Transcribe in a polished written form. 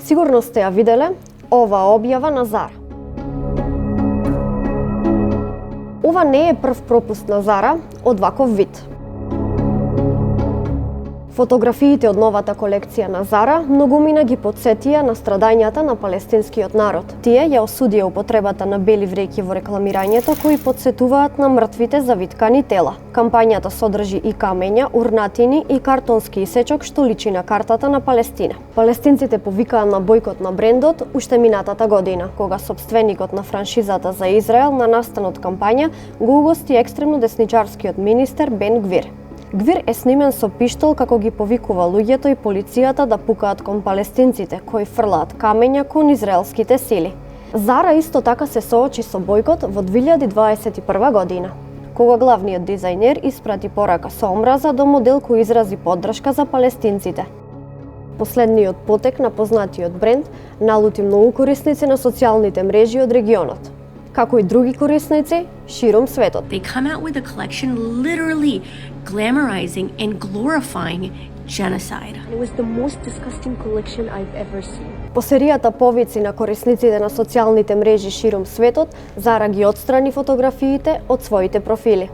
Сигурно сте ја виделе оваа објава на Зара. Ова не е прв пропуст на Зара од ваков вид. Фотографиите од новата колекција на Зара многумина ги потсетија на страдањата на палестинскиот народ. Тие ја осудија употребата на бели вреќи во рекламирањето кои потсетуваат на мртвите завиткани тела. Кампањата содржи и камења, урнатини и картонски исечок што личи на картата на Палестина. Палестинците повикаа на бојкот на брендот уште минатата година, кога сопственикот на франшизата за Израел на настанот кампања го угости екстремно десничарскиот министер Бен Гвир. Гвир е снимен со пиштол како ги повикува луѓето и полицијата да пукаат кон палестинците кои фрлаат камења кон израелските сили. Зара исто така се соочи со бојкот во 2021 година, кога главниот дизајнер испрати порака со омраза до модел кој изрази поддршка за палестинците. Последниот потек на познатиот бренд налути многу корисници на социјалните мрежи од регионот, како и други корисници ширум светот. They come out with a collection literally glamorizing and glorifying genocide. It was the most disgusting collection I've ever seen. По серијата повици на корисниците на социјалните мрежи ширум светот, Зара ги отстрани фотографиите од своите профили.